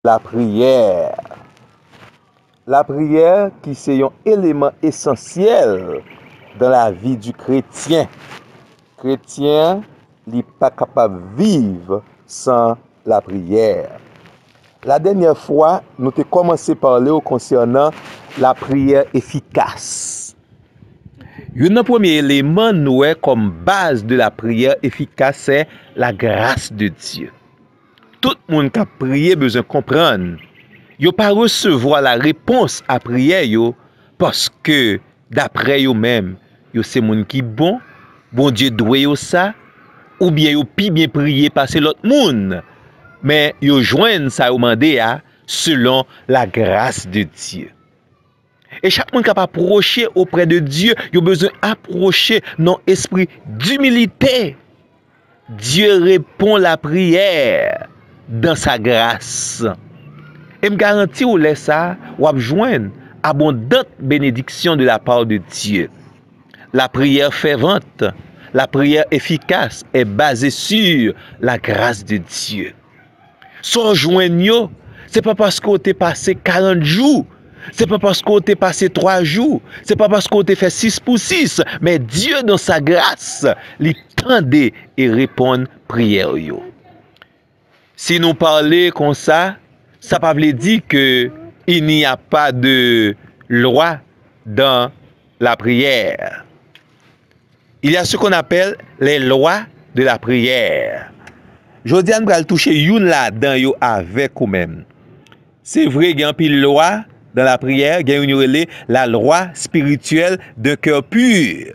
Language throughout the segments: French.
la prière. La prière qui c'est un élément essentiel dans la vie du chrétien. Chrétien n'est pas capable de vivre sans la prière. La dernière fois, nous avons commencé à parler concernant la prière efficace. Un premier élément nous est comme base de la prière efficace, c'est la grâce de Dieu. Tout le monde qui a prié besoin de comprendre. Yo pas recevoir la réponse à prière yo parce que d'après yo même, yo c'est monde qui bon Dieu doit yo ça ou bien yo pi bien prier passer l'autre monde. Mais yo joignent ça yo mandé à selon la grâce de Dieu. Et chaque monde qui a approché auprès de Dieu, il a besoin d'approcher dans esprit d'humilité. Dieu répond la prière dans sa grâce. Et me garantit ou laisse ça, ou joindre abondante bénédiction de la part de Dieu. La prière fervente, la prière efficace est basée sur la grâce de Dieu. Sans joindre, c'est pas parce qu'on t'est passé 40 jours, c'est pas parce qu'on t'est passé 3 jours, c'est pas parce qu'on t'est fait 6 pour 6, mais Dieu dans sa grâce, il tendait et répond prière yo. Si nous parlons comme ça ne veut dire qu'il n'y a pas de loi dans la prière. Il y a ce qu'on appelle les lois de la prière. Je dis à nous toucher une là-dedans avec vous-même. C'est vrai qu'il y a une loi dans la prière, il y a la loi spirituelle d'un cœur pur.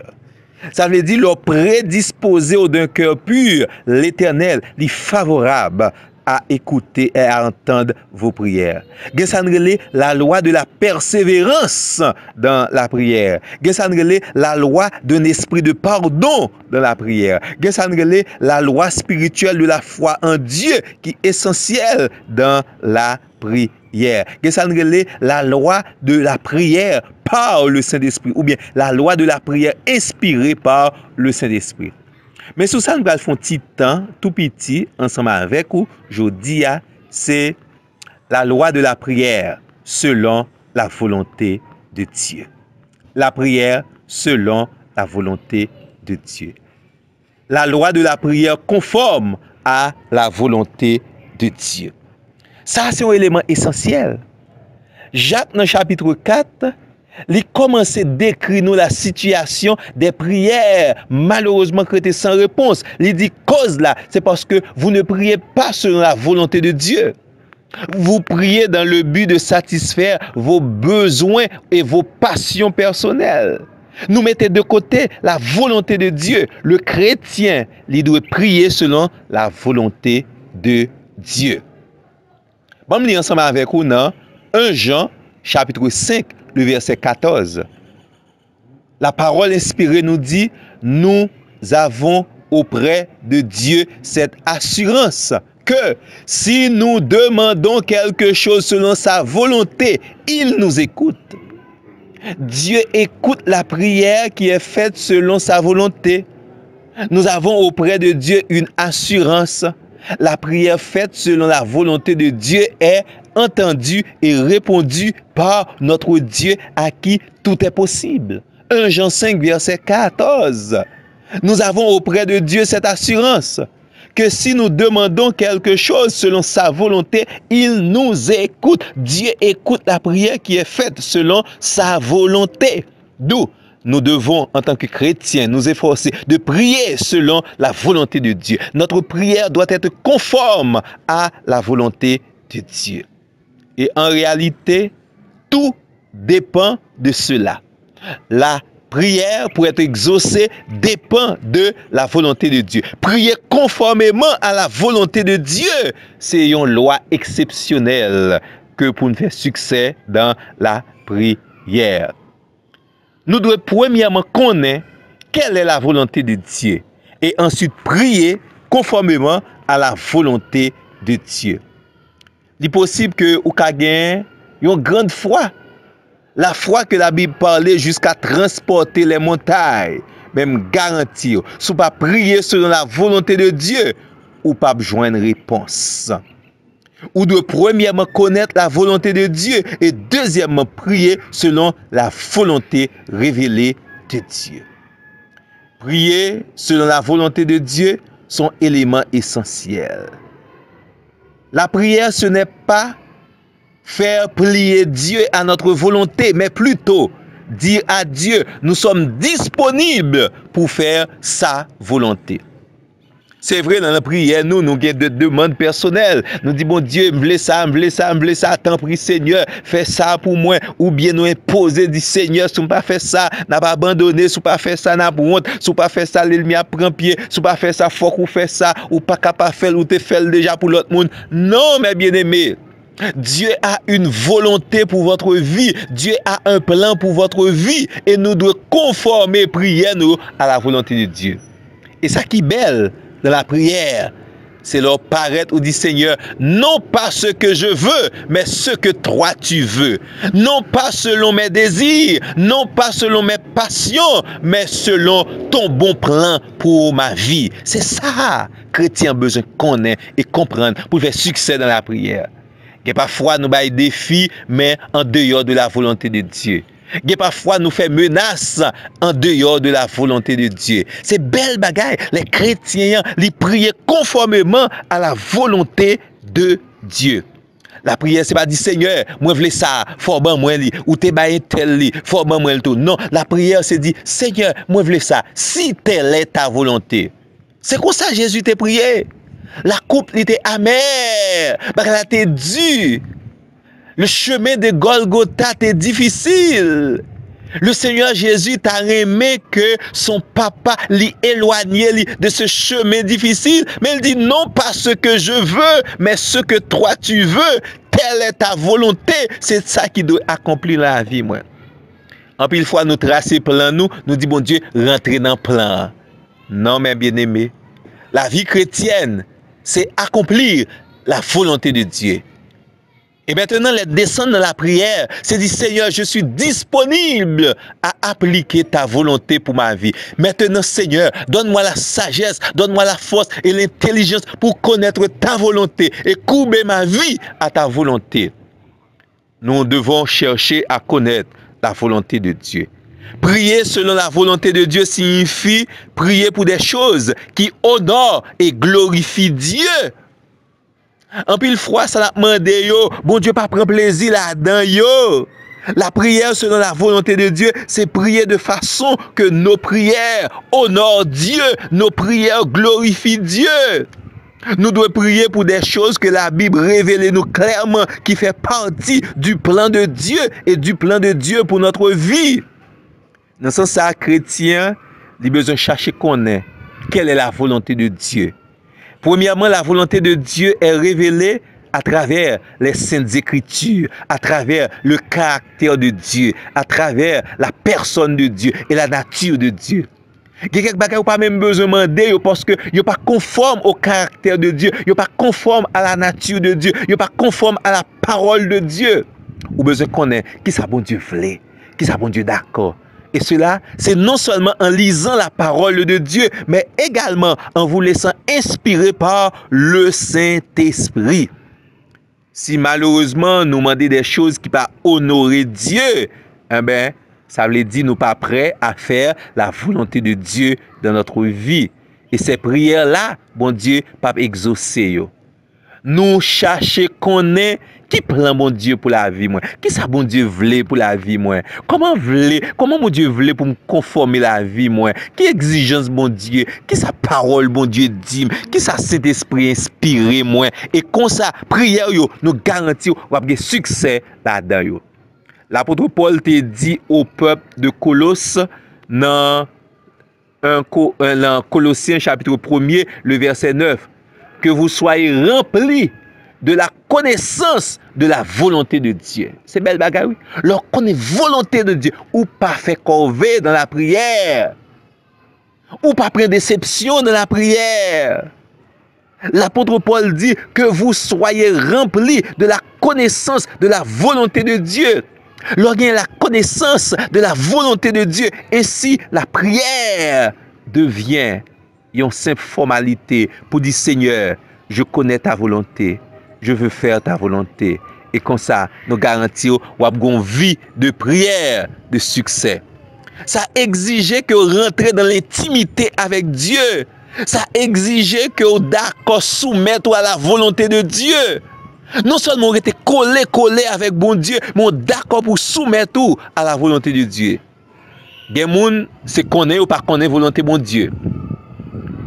Ça veut dire le prédisposé d'un cœur pur, l'Éternel, est favorable à écouter et à entendre vos prières. La loi de la persévérance dans la prière. La loi d'un esprit de pardon dans la prière. La loi spirituelle de la foi en Dieu qui est essentielle dans la prière. La loi de la prière par le Saint-Esprit ou bien la loi de la prière inspirée par le Saint-Esprit. Mais sous ça, nous allons faire un petit temps, tout petit, ensemble avec vous. Je dis, c'est la loi de la prière selon la volonté de Dieu. La prière selon la volonté de Dieu. La loi de la prière conforme à la volonté de Dieu. Ça, c'est un élément essentiel. Jacques, dans le chapitre 4, il commence à décrire nous la situation des prières malheureusement qui étaient sans réponse. Il dit cause là, c'est parce que vous ne priez pas selon la volonté de Dieu. Vous priez dans le but de satisfaire vos besoins et vos passions personnelles. Nous mettons de côté la volonté de Dieu. Le chrétien, il doit prier selon la volonté de Dieu. Bon, nous ensemble avec vous dans 1 Jean chapitre 5. Le verset 14. La parole inspirée nous dit, nous avons auprès de Dieu cette assurance que si nous demandons quelque chose selon sa volonté, il nous écoute. Dieu écoute la prière qui est faite selon sa volonté. Nous avons auprès de Dieu une assurance. La prière faite selon la volonté de Dieu est entendue et répondue par notre Dieu à qui tout est possible. 1 Jean 5, verset 14. Nous avons auprès de Dieu cette assurance que si nous demandons quelque chose selon sa volonté, il nous écoute. Dieu écoute la prière qui est faite selon sa volonté. D'où nous devons, en tant que chrétiens, nous efforcer de prier selon la volonté de Dieu. Notre prière doit être conforme à la volonté de Dieu. Et en réalité, tout dépend de cela. La prière, pour être exaucée, dépend de la volonté de Dieu. Prier conformément à la volonté de Dieu, c'est une loi exceptionnelle que pour nous faire succès dans la prière. Nous devons premièrement connaître quelle est la volonté de Dieu et ensuite prier conformément à la volonté de Dieu. Il est possible que vous ayez une grande foi, la foi que la Bible parlait jusqu'à transporter les montagnes, même garantir, si vous ne priez selon la volonté de Dieu, ou pas joindre réponse. Ou de premièrement connaître la volonté de Dieu et deuxièmement prier selon la volonté révélée de Dieu. Prier selon la volonté de Dieu sont éléments essentiels. La prière, ce n'est pas faire plier Dieu à notre volonté, mais plutôt dire à Dieu, nous sommes disponibles pour faire sa volonté. C'est vrai, dans la prière, nous avons des demandes personnelles. Nous disons, bon Dieu, me voulez ça, tant pis Seigneur, fais ça pour moi. Ou bien nous imposer, dit Seigneur, si vous pas fait ça, n'a pas abandonné, si vous pas fait ça, n'a pas honte, si vous pas fait ça, l'ennemi a pris pied, si vous pas fait ça, faut qu'on fait ça, ou pas capable de faire, ou te fait déjà pour l'autre monde. Non, mes bien-aimés. Dieu a une volonté pour votre vie. Dieu a un plan pour votre vie. Et nous devons conformer prière nous à la volonté de Dieu. Et ça qui est belle dans la prière, c'est leur paraître ou dit Seigneur, non pas ce que je veux, mais ce que toi tu veux. Non pas selon mes désirs, non pas selon mes passions, mais selon ton bon plan pour ma vie. C'est ça, chrétien besoin qu'on ait et comprendre pour faire succès dans la prière. Et parfois nous bail défi, mais en dehors de la volonté de Dieu. Et parfois nous fait menace en dehors de la volonté de Dieu. C'est belle bagaille. Les chrétiens, ils prient conformément à la volonté de Dieu. La prière, c'est pas dire Seigneur, moi je veux ça, faut ban moi li, ou te baye tel li, faut ban moi le tout. Non, la prière c'est dire Seigneur, moi je veux ça, si telle est ta volonté. C'est comme ça Jésus t'a prié. La coupe était amère, elle était dure. Le chemin de Golgotha était difficile. Le Seigneur Jésus t'a aimé que son papa l'y éloigné de ce chemin difficile. Mais il dit non pas ce que je veux, mais ce que toi tu veux. Telle est ta volonté. C'est ça qui doit accomplir la vie, moi. En pile fois, nous tracer plan, nous dit bon Dieu, rentrez dans le plan. Non, mes bien-aimés. La vie chrétienne, c'est accomplir la volonté de Dieu. Et maintenant, les descendre dans la prière, c'est dire Seigneur, je suis disponible à appliquer ta volonté pour ma vie. Maintenant, Seigneur, donne-moi la sagesse, donne-moi la force et l'intelligence pour connaître ta volonté et courber ma vie à ta volonté. Nous devons chercher à connaître la volonté de Dieu. Prier selon la volonté de Dieu signifie prier pour des choses qui honorent et glorifient Dieu. En pile fois, ça n'a demandé yo, bon Dieu pas prend plaisir là-dedans yo. La prière selon la volonté de Dieu, c'est prier de façon que nos prières honorent Dieu, nos prières glorifient Dieu. Nous devons prier pour des choses que la Bible révèle nous clairement, qui fait partie du plan de Dieu et du plan de Dieu pour notre vie. Dans ce sens, chrétien, il a besoin de chercher connaître quelle est la volonté de Dieu. Premièrement, la volonté de Dieu est révélée à travers les saintes écritures, à travers le caractère de Dieu, à travers la personne de Dieu et la nature de Dieu. Il y a quelques bagages qui n'ont pas même besoin de demander parce que ils sont pas conformes au caractère de Dieu, ils sont pas conformes à la nature de Dieu, ils sont pas conformes à la parole de Dieu. Ou besoin de connaître qui ça bon Dieu voulait, qui ça bon Dieu d'accord. Et cela, c'est non seulement en lisant la parole de Dieu, mais également en vous laissant inspirer par le Saint-Esprit. Si malheureusement nous demandons des choses qui ne pas honorer Dieu, eh ben, ça veut dire nous pas prêts à faire la volonté de Dieu dans notre vie. Et ces prières-là, bon Dieu, pas exaucer. Nous chercher qu'on est qui plan mon Dieu pour la vie moi, qui ça bon Dieu voulait pour la vie moi, comment mon Dieu voulait pour me conformer la vie moi, qui exigence bon Dieu, qui sa parole bon Dieu dit, qui ça Saint-Esprit inspiré moi, et comme ça prière yo nous garantit ou avoir succès là-dedans yo. L'apôtre Paul te dit au peuple de Colosse dans Colossiens chapitre 1er le verset 9 que vous soyez remplis de la connaissance de la volonté de Dieu. C'est belle bagarre, oui. Leur connaît volonté de Dieu. Ou pas fait corvée dans la prière. Ou pas prendre déception dans la prière. L'apôtre Paul dit que vous soyez remplis de la connaissance de la volonté de Dieu. Lorsqu'il la connaissance de la volonté de Dieu, ainsi la prière devient une simple formalité pour dire Seigneur, je connais ta volonté. je veux faire ta volonté. Et comme ça, nous garantissons une vie de prière, de succès. Ça exigeait que vous rentrez dans l'intimité avec Dieu. Ça exigeait que vous d'accord soumettre à la volonté de Dieu. Non seulement on était collé avec bon Dieu, mais on d'accord pour soumettre tout à la volonté de Dieu. Des gens, c'est connaît ou pas connaît volonté bon Dieu.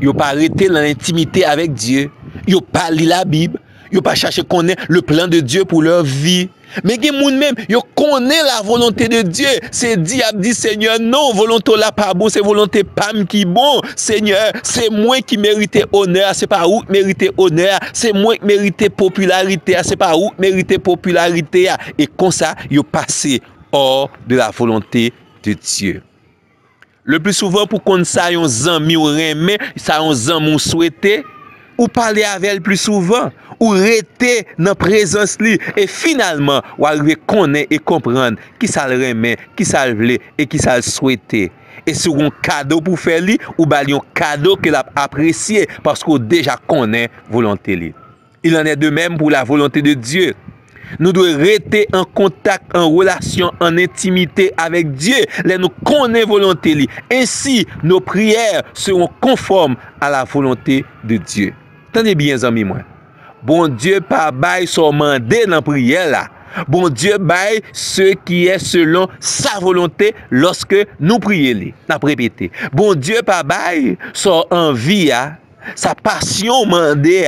Ils n'ont pas arrêté dans l'intimité avec Dieu. Ils n'ont pas lu la Bible. Ils n'ont pas cherché à connaître le plan de Dieu pour leur vie. Mais des gens même, ils connaissent la volonté de Dieu. C'est diable dit Seigneur, non, volonté là pas bon, c'est volonté pam qui bon. Seigneur, c'est moi qui mérite honneur, c'est pas où mérite honneur, c'est moi qui mérite popularité, c'est pas où mérite popularité. Et comme ça, ils passé hors de la volonté de Dieu. Le plus souvent, pour qu'on ça, yon zami ou remè, ça yon zami ou souhaité, ou parler avec elle plus souvent, ou rester dans la présence li, et finalement, ou arriver connaître et comprendre qui ça le remè, qui ça le vle, et qui ça le souhaité. Et sur un cadeau pour faire li, ou ba li un cadeau que l'a apprécié, parce qu'on déjà connaît volonté li. Il en est de même pour la volonté de Dieu. Nous devons rester en contact, en relation, en intimité avec Dieu. Là, nous connaissons volonté li. Ainsi, nos prières seront conformes à la volonté de Dieu. Tenez bien, amis, moi. Bon Dieu, pas bail son mandé dans la prière là. Bon Dieu, bail ce qui est selon sa volonté lorsque nous prions. N'a répété. Bon Dieu, pas bail son envie, sa passion mandé.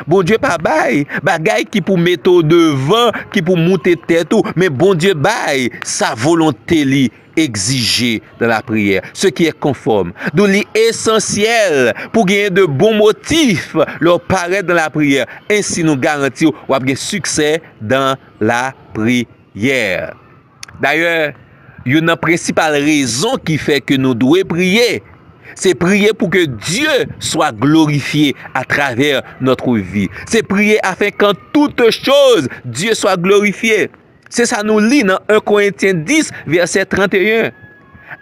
Bon Dieu pas bail bagay qui pour mettre au devant, qui pour monter tête tout, mais bon Dieu bail sa volonté li exigée dans la prière, ce qui est conforme. Donc l'essentiel pour gagner de bons motifs leur paraître dans la prière. Ainsi nous garantissons un succès dans la prière. D'ailleurs, une principale raison qui fait que nous devons prier, c'est prier pour que Dieu soit glorifié à travers notre vie. C'est prier afin qu'en toutes choses, Dieu soit glorifié. C'est ça nous lit dans 1 Corinthiens 10, verset 31.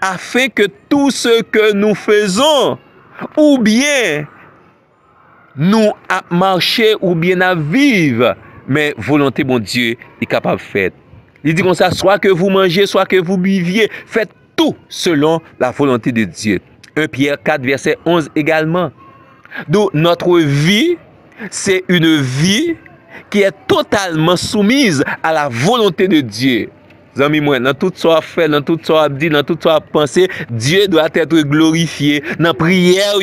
Afin que tout ce que nous faisons, ou bien nous à marcher, ou bien à vivre, mais volonté bon Dieu est capable de faire. Il dit comme ça, soit que vous mangez, soit que vous buviez, faites tout selon la volonté de Dieu. 1 Pierre 4, verset 11 également. Donc, notre vie, c'est une vie qui est totalement soumise à la volonté de Dieu. Amis, moi, dans tout ça fait, dans tout ça dit, dans tout ça pensé, Dieu doit être glorifié. Dans prière,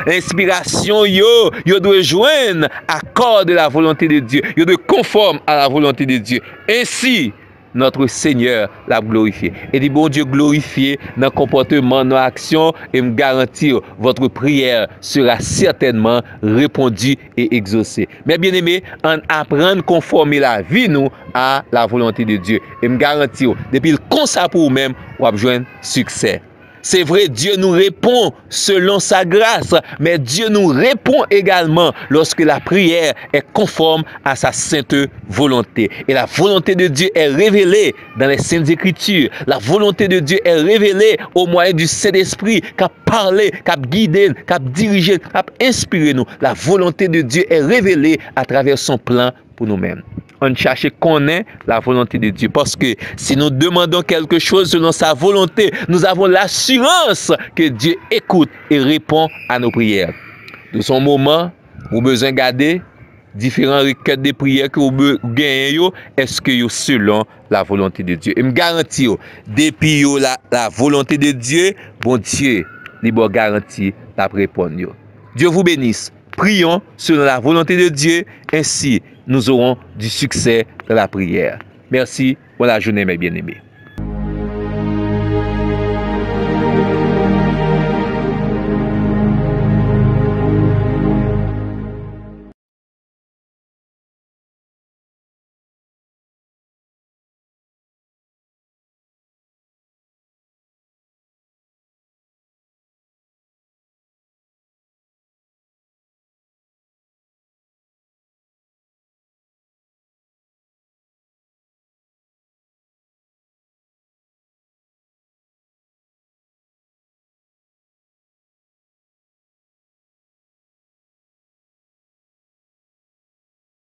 inspiration, yo doit joindre accord de la volonté de Dieu. Yo doit conforme à la volonté de Dieu. Ainsi, notre Seigneur l'a glorifié. Et dit, bon Dieu glorifié dans le comportement, dans l'action, et me garantir votre prière sera certainement répondue et exaucée. Mais bien aimé, on apprend à conformer la vie nous à la volonté de Dieu. Et me garantir, depuis le constat pour vous-même, vous avez besoin de succès. C'est vrai, Dieu nous répond selon sa grâce, mais Dieu nous répond également lorsque la prière est conforme à sa sainte volonté. Et la volonté de Dieu est révélée dans les Saintes Écritures. La volonté de Dieu est révélée au moyen du Saint-Esprit qui a parlé, qui a guidé, qui a dirigé, qui a inspiré nous. La volonté de Dieu est révélée à travers son plan pour nous-mêmes. On cherche connaître la volonté de Dieu. Parce que si nous demandons quelque chose selon sa volonté, nous avons l'assurance que Dieu écoute et répond à nos prières. De son moment, vous avez besoin de garder différents requêtes de prières que vous gagnez. Est-ce que vous selon la volonté de Dieu? Et me garantis, depuis la volonté de Dieu, bon Dieu, il va garantir la réponse. Dieu vous bénisse. Prions selon la volonté de Dieu, ainsi nous aurons du succès dans la prière. Merci pour la journée, mes bien-aimés.